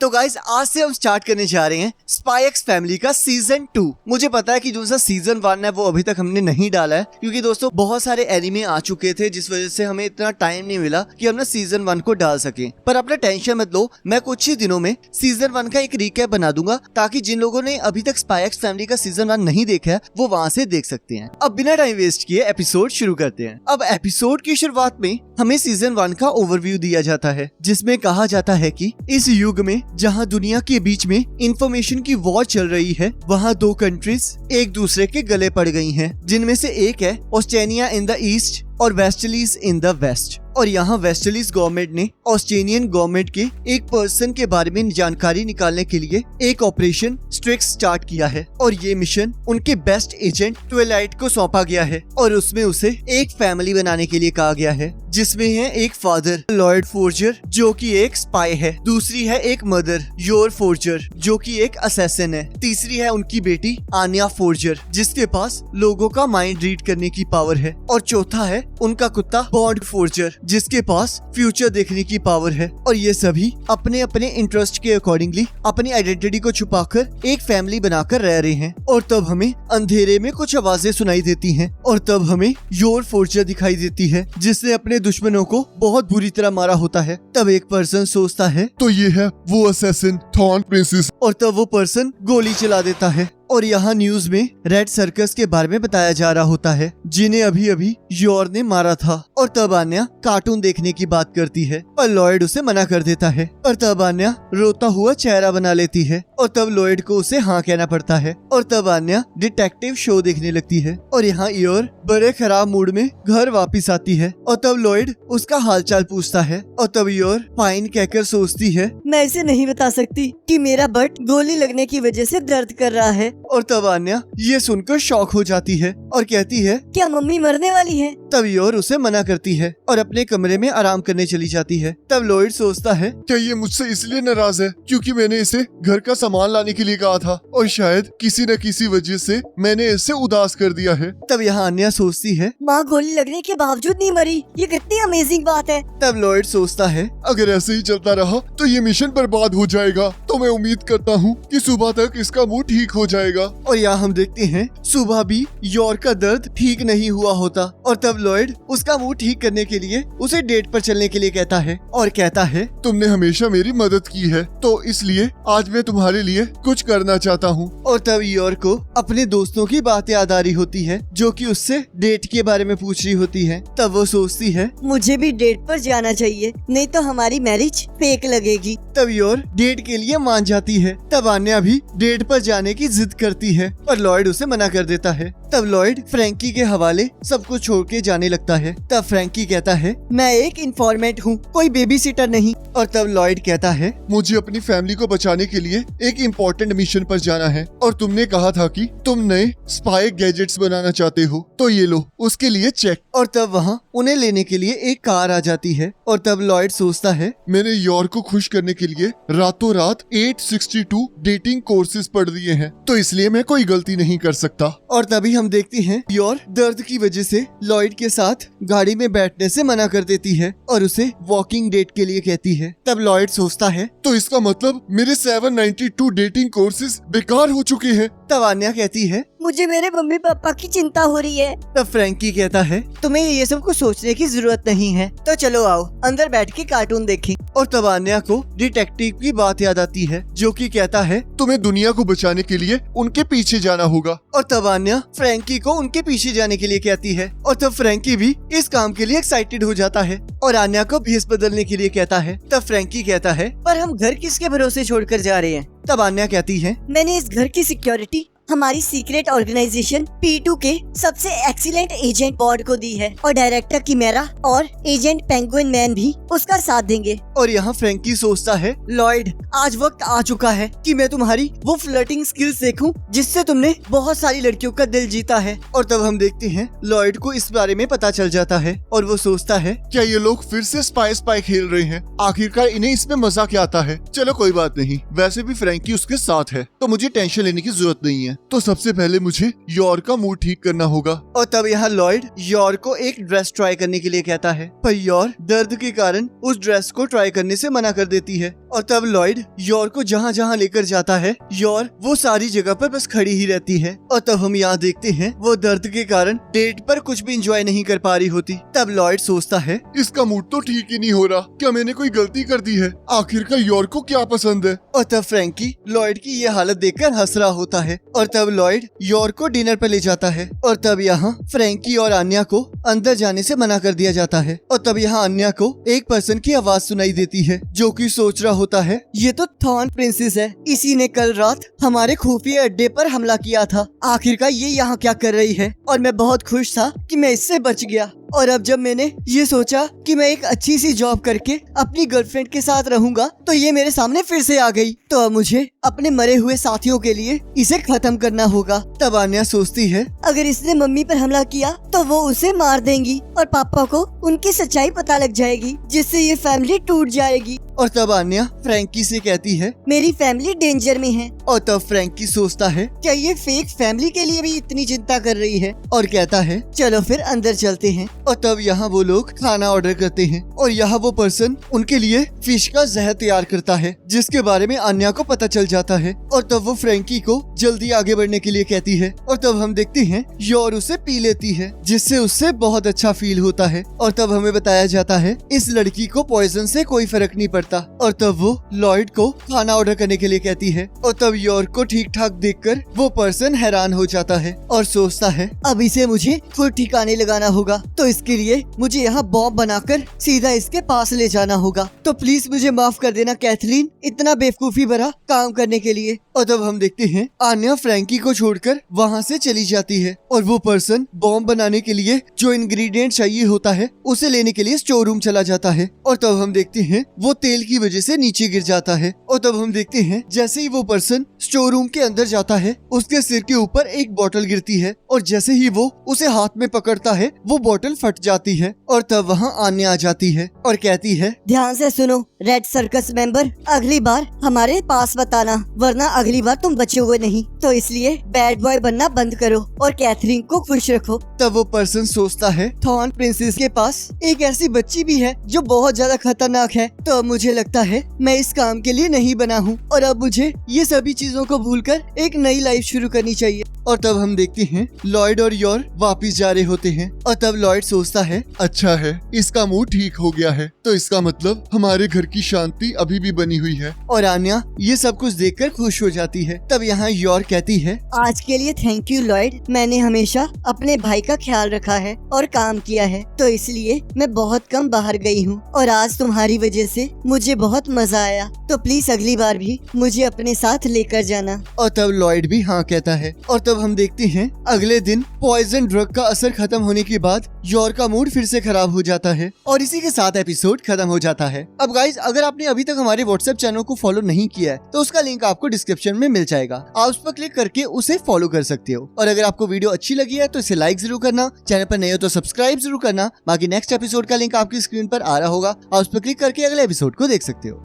तो गाइस आज से हम स्टार्ट करने जा रहे हैं स्पाई एक्स फैमिली का सीजन 2। मुझे पता है कि जो सा सीजन 1 है वो अभी तक हमने नहीं डाला है, क्योंकि दोस्तों बहुत सारे एनिमे आ चुके थे जिस वजह से हमें इतना टाइम नहीं मिला कि हम ना सीजन 1 को डाल सके। पर अपना टेंशन मत लो, मैं कुछ ही दिनों में सीजन 1 का एक रिकैप बना दूंगा, ताकि जिन लोगों ने अभी तक स्पाई एक्स फैमिली का सीजन 1 नहीं देखा है वो वहाँ से देख सकते हैं। अब बिना टाइम वेस्ट किए एपिसोड शुरू करते हैं। अब एपिसोड की शुरुआत में हमें सीजन 1 का ओवरव्यू दिया जाता है, जिसमें कहा जाता है कि इस युग में जहां दुनिया के बीच में इंफॉर्मेशन की वॉर चल रही है, वहां दो कंट्रीज एक दूसरे के गले पड़ गई हैं, जिनमें से एक है ऑस्ट्रेलिया इन द ईस्ट और वेस्टलीज इन द वेस्ट। और यहाँ वेस्टलीज गवर्नमेंट ने ऑस्ट्रेलियन गवर्नमेंट के एक पर्सन के बारे में जानकारी निकालने के लिए एक ऑपरेशन स्ट्रिक्स स्टार्ट किया है, और ये मिशन उनके बेस्ट एजेंट ट्विलाइट को सौंपा गया है, और उसमें उसे एक फैमिली बनाने के लिए कहा गया है, जिसमें है एक फादर लॉयड फोर्जर जो कि एक स्पाई है, दूसरी है एक मदर योर फोर्जर जो कि एक असैसिन है, तीसरी है उनकी बेटी आन्या फोर्जर जिसके पास लोगों का माइंड रीड करने की पावर है, और चौथा है उनका कुत्ता बॉन्ड फोर्जर जिसके पास फ्यूचर देखने की पावर है। और ये सभी अपने अपने इंटरेस्ट के अकॉर्डिंगली अपनी आइडेंटिटी को छुपाकर एक फैमिली बनाकर रह रहे हैं। और तब हमें अंधेरे में कुछ आवाजें सुनाई देती हैं, और तब हमें योर फोर्जर दिखाई देती है जिसने अपने दुश्मनों को बहुत बुरी तरह मारा होता है। तब एक पर्सन सोचता है तो ये है वो असैसिन थॉर्न प्रिंसेस, और तब वो पर्सन गोली चला देता है। और यहाँ न्यूज में रेड सर्कस के बारे में बताया जा रहा होता है, जिन्हें अभी अभी योर ने मारा था। और तब आन्या कार्टून देखने की बात करती है, पर लॉयड उसे मना कर देता है। और तब आन्या रोता हुआ चेहरा बना लेती है, और तब लॉयड को उसे हाँ कहना पड़ता है। और तब आन्या डिटेक्टिव शो देखने लगती है। और यहाँ योर बड़े खराब मूड में घर वापिस आती है, और तब लॉयड उसका हालचाल पूछता है। और तब योर फाइन कहकर सोचती है, मैं इसे नहीं बता सकती कि मेरा बट गोली लगने की वजह से दर्द कर रहा है। और तब आन्या ये सुनकर शॉक हो जाती है और कहती है, क्या मम्मी मरने वाली है? तब योर उसे मना करती है और अपने कमरे में आराम करने चली जाती है। तब लॉयड सोचता है, क्या ये मुझसे इसलिए नाराज है क्योंकि मैंने इसे घर का सामान लाने के लिए कहा था, और शायद किसी न किसी वजह से मैंने इसे उदास कर दिया है। तब यहाँ आन्या सोचती है, माँ गोली लगने के बावजूद नहीं मरी, ये कितनी अमेजिंग बात है। तब लॉयड सोचता है, अगर ऐसे ही चलता रहा तो ये मिशन बर्बाद हो जाएगा, तो मैं उम्मीद करता हूँ कि सुबह तक इसका मूड ठीक हो जाएगा। और यहाँ हम देखते हैं सुबह भी योर का दर्द ठीक नहीं हुआ होता। और तब लॉयड उसका मूड ठीक करने के लिए उसे डेट पर चलने के लिए कहता है, और कहता है, तुमने हमेशा मेरी मदद की है, तो इसलिए आज मैं तुम्हारे लिए कुछ करना चाहता हूँ। और तब योर को अपने दोस्तों की बात याद आ रही होती है, जो कि उससे डेट के बारे में पूछ रही होती है। तब वो सोचती है, मुझे भी डेट पर जाना चाहिए, नहीं तो हमारी मैरिज फेक लगेगी। तब योर डेट के लिए मान जाती है। तब आन्या भी डेट पर जाने की जिद करती है, पर लॉयड उसे मना कर देता है। तब लॉयड फ्रैंकी के हवाले सब कुछ छोड़ के जाने लगता है। तब फ्रैंकी कहता है, मैं एक इन्फॉर्मेंट हूँ, कोई बेबी सिटर नहीं। और तब लॉयड कहता है, मुझे अपनी फैमिली को बचाने के लिए एक इम्पोर्टेंट मिशन पर जाना है, और तुमने कहा था कि तुम नए स्पाई गैजेट्स बनाना चाहते हो, तो ये लो उसके लिए चेक। और तब वहाँ उन्हें लेने के लिए एक कार आ जाती है। और तब लॉयड सोचता है, मैंने योर को खुश करने के लिए रातों रात 862 डेटिंग कोर्सेज पढ़ दिए हैं, तो इसलिए मैं कोई गलती नहीं कर सकता। और तभी हम देखते हैं योर दर्द की वजह से लॉयड के साथ गाड़ी में बैठने से मना कर देती है और उसे वॉकिंग डेट के लिए कहती है। तब लॉयड सोचता है, तो इसका मतलब मेरे 792 डेटिंग कोर्सेज बेकार हो चुके हैं। तब आन्या कहती है, मुझे मेरे मम्मी पापा की चिंता हो रही है। तब फ्रैंकी कहता है, तुम्हें ये सब कुछ सोचने की जरूरत नहीं है, तो चलो आओ अंदर बैठ के कार्टून देखें। और तब आन्या को डिटेक्टिव की बात याद आती है, जो कि कहता है, तुम्हें दुनिया को बचाने के लिए उनके पीछे जाना होगा। और तब आन्या फ्रैंकी को उनके पीछे जाने के लिए कहती है, और तब फ्रैंकी भी इस काम के लिए एक्साइटेड हो जाता है और आन्या को भेस बदलने के लिए कहता है। तब फ्रैंकी कहता है, पर हम घर किसके भरोसे छोड़कर जा रहे हैं? तब आन्या कहती है, मैंने इस घर की सिक्योरिटी हमारी सीक्रेट ऑर्गेनाइजेशन P2 के सबसे एक्सीलेंट एजेंट बॉर्ड को दी है, और डायरेक्टर किमेरा और एजेंट पेंगुइन मैन भी उसका साथ देंगे। और यहाँ फ्रैंकी सोचता है, लॉयड आज वक्त आ चुका है कि मैं तुम्हारी वो फ्लर्टिंग स्किल्स देखूं जिससे तुमने बहुत सारी लड़कियों का दिल जीता है। और तब हम देखते हैं लॉयड को इस बारे में पता चल जाता है, और वो सोचता है, क्या ये लोग फिर से स्पाई खेल रहे हैं? आखिरकार इन्हें इसमें मजा क्या आता है? चलो कोई बात नहीं, वैसे भी फ्रैंकी उसके साथ है, तो मुझे टेंशन लेने की जरूरत नहीं है। तो सबसे पहले मुझे योर का मूड ठीक करना होगा। और तब यहाँ लॉयड योर को एक ड्रेस ट्राई करने के लिए कहता है, पर योर दर्द के कारण उस ड्रेस को ट्राई करने से मना कर देती है। और तब लॉयड योर को जहाँ जहाँ लेकर जाता है, योर वो सारी जगह पर बस खड़ी ही रहती है। और तब हम यहाँ देखते हैं वो दर्द के कारण डेट पर कुछ भी एंजॉय नहीं कर पा रही होती। तब लॉयड सोचता है, इसका मूड तो ठीक ही नहीं हो रहा, क्या मैंने कोई गलती कर दी है? आखिरकार योर को क्या पसंद है? और तब फ्रैंकी लॉयड की ये हालत देखकर हंस रहा होता है। और तब लॉयड योर को डिनर पर ले जाता है। और तब यहाँ फ्रैंकी और अन्या को अंदर जाने से मना कर दिया जाता है। और तब यहाँ अन्या को एक पर्सन की आवाज सुनाई देती है, जो कि सोच रहा होता है, ये तो थॉर्न प्रिंसेस है, इसी ने कल रात हमारे खुफिया अड्डे पर हमला किया था। आखिरकार ये यहाँ क्या कर रही है? और मैं बहुत खुश था कि मैं इससे बच गया। और अब जब मैंने ये सोचा कि मैं एक अच्छी सी जॉब करके अपनी गर्लफ्रेंड के साथ रहूंगा, तो ये मेरे सामने फिर से आ गई। तो अब मुझे अपने मरे हुए साथियों के लिए इसे खत्म करना होगा। तब अन्या सोचती है, अगर इसने मम्मी पर हमला किया तो वो उसे मार देंगी और पापा को उनकी सच्चाई पता लग जाएगी, जिससे ये फैमिली टूट जाएगी। और तब अन्या फ्रैंकी से कहती है, मेरी फैमिली डेंजर में है। और तब फ्रैंकी सोचता है, क्या ये फेक फैमिली के लिए भी इतनी चिंता कर रही है? और कहता है, चलो फिर अंदर चलते हैं। और तब यहाँ वो लोग खाना ऑर्डर करते हैं और यहाँ वो पर्सन उनके लिए फिश का जहर तैयार करता है, जिसके बारे में अन्या को पता चल जाता है। और तब वो फ्रैंकी को जल्दी आगे बढ़ने के लिए कहती है। और तब हम देखते हैं योर उसे पी लेती है, जिससे उससे बहुत अच्छा फील होता है। और तब हमें बताया जाता है इस लड़की को पॉइजन से कोई फर्क नहीं पड़ता। और तब वो लॉयड को खाना ऑर्डर करने के लिए कहती है। और तब योर को ठीक ठाक देखकर वो पर्सन हैरान हो जाता है और सोचता है, अब इसे मुझे खुद ठिकाने लगाना होगा, तो इसके लिए मुझे यहाँ बॉम्ब बनाकर सीधा इसके पास ले जाना होगा। तो प्लीज मुझे माफ कर देना कैथलीन, इतना बेवकूफी भरा काम करने के लिए। और तब हम देखते हैं आन्या फ्रैंकी को छोड़कर वहाँ से चली जाती है और वो पर्सन बॉम्ब बनाने के लिए जो इंग्रेडिएंट चाहिए होता है उसे लेने के लिए स्टोर रूम चला जाता है। और तब हम देखते हैं वो तेल की वजह से नीचे गिर जाता है। और तब हम देखते हैं जैसे ही वो पर्सन स्टोर रूम के अंदर जाता है, उसके सिर के ऊपर एक बोतल गिरती है और जैसे ही वो उसे हाथ में पकड़ता है, वो बोतल फट जाती है। और तब वहाँ आन्या आ जाती है और कहती है, ध्यान से सुनो रेड सर्कस मेंबर, अगली बार हमारे पास बताना, वरना अगली बार तुम बचोगे नहीं। तो इसलिए बैड बॉय बनना बंद करो और कैथरीन को खुश रखो। तब वो पर्सन सोचता है, थॉर्न प्रिंसेस के पास एक ऐसी बच्ची भी है जो बहुत ज्यादा खतरनाक है, तो अब मुझे लगता है मैं इस काम के लिए नहीं बना हूँ और अब मुझे ये सभी चीजों को भूलकर एक नई लाइफ शुरू करनी चाहिए। और तब हम देखते हैं लॉयड और योर वापिस जा रहे होते हैं। और तब लॉयड सोचता है, अच्छा है, इसका मूड ठीक हो गया है, तो इसका मतलब हमारे घर की शांति अभी भी बनी हुई है। और आन्या ये सब कुछ देखकर खुश हो जाती है। तब यहाँ योर कहती है, आज के लिए थैंक यू लॉयड, मैंने हमेशा अपने भाई का ख्याल रखा है और काम किया है, तो इसलिए मैं बहुत कम बाहर गई हूँ और आज तुम्हारी वजह से मुझे बहुत मजा आया, तो प्लीज अगली बार भी मुझे अपने साथ लेकर जाना। और तब लॉयड भी हाँ कहता है। और तब हम देखते हैं अगले दिन पॉइजन ड्रग का असर खत्म होने के बाद योर का मूड फिर से खराब हो जाता है और इसी के साथ एपिसोड खत्म हो जाता है। अब गाइज, अगर आपने अभी तक हमारे व्हाट्सएप चैनल को फॉलो नहीं किया है तो उसका लिंक आपको डिस्क्रिप्शन में मिल जाएगा, आप उस पर क्लिक करके उसे फॉलो कर सकते हो। और अगर आपको वीडियो अच्छी लगी है तो इसे लाइक जरूर करना, चैनल पर नए हो तो सब्सक्राइब जरूर करना। बाकी नेक्स्ट एपिसोड का लिंक आपकी स्क्रीन पर आ रहा होगा, आप उस पर क्लिक करके अगले एपिसोड को देख सकते हो।